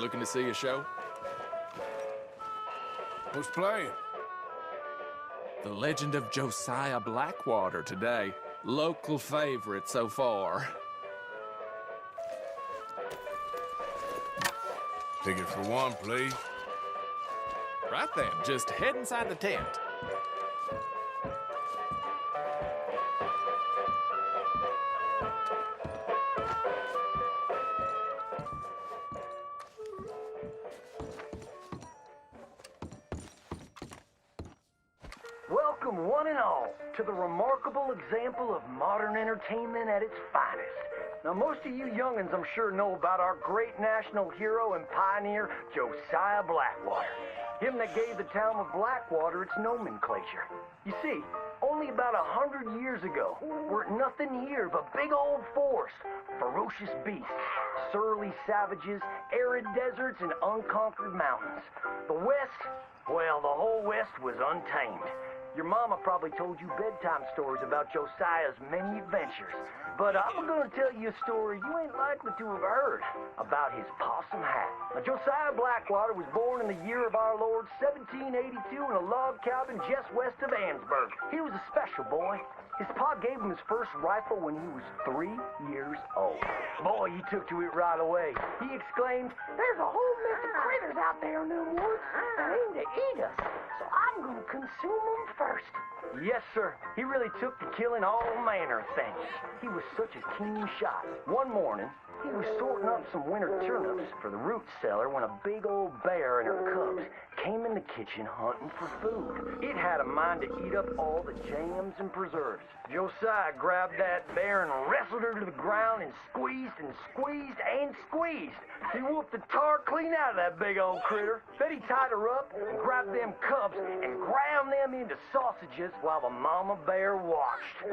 looking to see a show? Who's playing? The Legend of Josiah Blackwater today. Local favorite so far. Ticket for one, please. Right then, just head inside the tent. Welcome, one and all, to the remarkable example of modern entertainment at its finest. Now, most of you young'uns, I'm sure, know about our great national hero and pioneer, Josiah Blackwater. Him that gave the town of Blackwater its nomenclature. You see, only about 100 years ago, weren't nothing here but big old forest, ferocious beasts, surly savages, arid deserts, and unconquered mountains. The West, well, the whole West was untamed. Your mama probably told you bedtime stories about Josiah's many adventures. But I'm gonna tell you a story you ain't likely to have heard about his possum hat. Now, Josiah Blackwater was born in the year of our Lord 1782 in a log cabin just west of Ansburg. He was a special boy. His pa gave him his first rifle when he was 3 years old. Boy, he took to it right away. He exclaimed, "There's a whole mess of critters out there in them woods that aim to eat us, so I'm gonna consume them first." Yes, sir. He really took to killing all manner of things. He was such a keen shot. One morning, he was sorting up some winter turnips for the root cellar when a big old bear and her cubs came in the kitchen hunting for food. It had a mind to eat up all the jams and preserves. Josiah grabbed that bear and wrestled her to the ground and squeezed and squeezed and squeezed. He whooped the tar clean out of that big old critter. Then he tied her up and grabbed them cubs and ground them into sausages while the mama bear watched.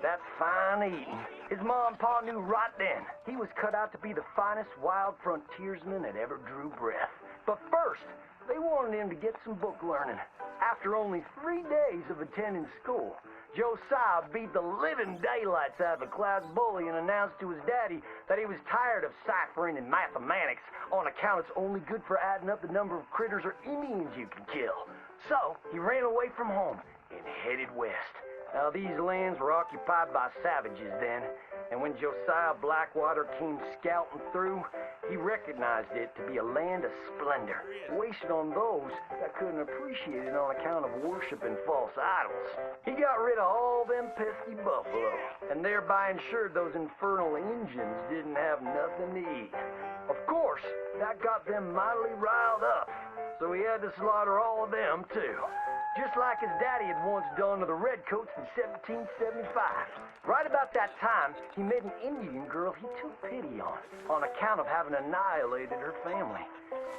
That's fine eating. His mom and pa knew right then he was cut out to be the finest wild frontiersman that ever drew breath. But first, they wanted him to get some book learning. After only 3 days of attending school, Josiah beat the living daylights out of the class bully and announced to his daddy that he was tired of ciphering and mathematics on account it's only good for adding up the number of critters or Indians you can kill. So he ran away from home and headed west. Now, these lands were occupied by savages then, and when Josiah Blackwater came scouting through, he recognized it to be a land of splendor, wasted on those that couldn't appreciate it on account of worshiping false idols. He got rid of all them pesky buffalo, and thereby ensured those infernal Injuns didn't have nothing to eat. Of course, that got them mightily riled up, so he had to slaughter all of them too. Just like his daddy had once done to the Redcoats in 1775. Right about that time, he met an Indian girl he took pity on account of having annihilated her family.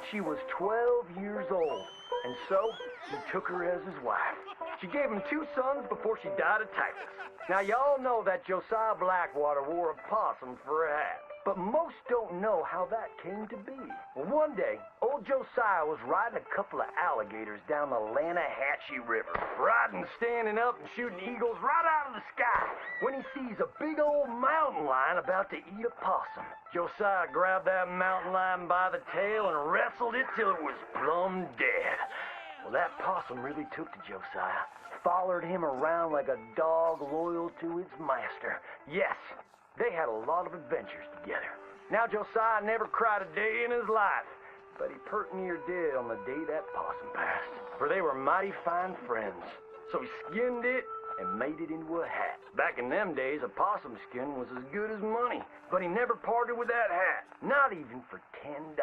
She was 12 years old, and so he took her as his wife. She gave him 2 sons before she died of typhus. Now, y'all know that Josiah Blackwater wore a possum for a hat. But most don't know how that came to be. Well, one day, old Josiah was riding a couple of alligators down the Lanahatchee River. Riding, standing up, and shooting eagles right out of the sky when he sees a big old mountain lion about to eat a possum. Josiah grabbed that mountain lion by the tail and wrestled it till it was plumb dead. Well, that possum really took to Josiah. Followed him around like a dog loyal to its master. Yes, they had a lot of adventures together. Now, Josiah never cried a day in his life, but he pert near dead on the day that possum passed, for they were mighty fine friends. So he skinned it and made it into a hat. Back in them days, a possum skin was as good as money, but he never parted with that hat, not even for $10.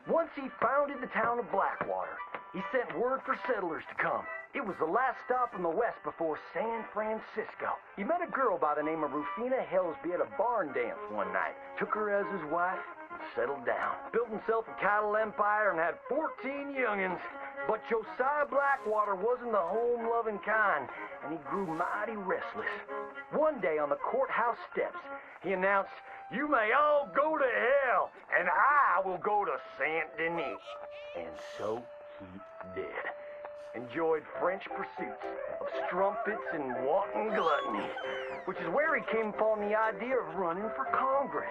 Once he founded the town of Blackwater, he sent word for settlers to come. It was the last stop in the west before San Francisco. He met a girl by the name of Rufina Helsby at a barn dance one night, took her as his wife, and settled down. Built himself a cattle empire and had 14 youngins. But Josiah Blackwater wasn't the home-loving kind, and he grew mighty restless. One day on the courthouse steps, he announced, "You may all go to hell, and I will go to Saint Denis." And so he did. enjoyed French pursuits of strumpets and wanton gluttony, which is where he came upon the idea of running for Congress.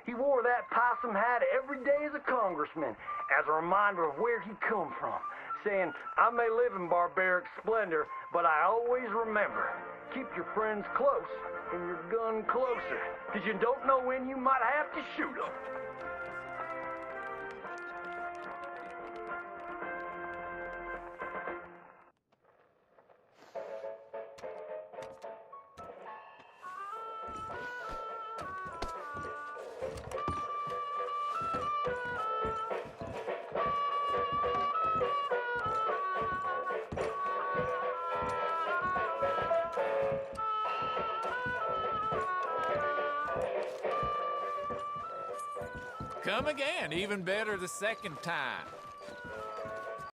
He wore that possum hat every day as a congressman, as a reminder of where he come from, saying, I may live in barbaric splendor, but I always remember, keep your friends close and your gun closer, because you don't know when you might have to shoot them. Come again, even better the second time.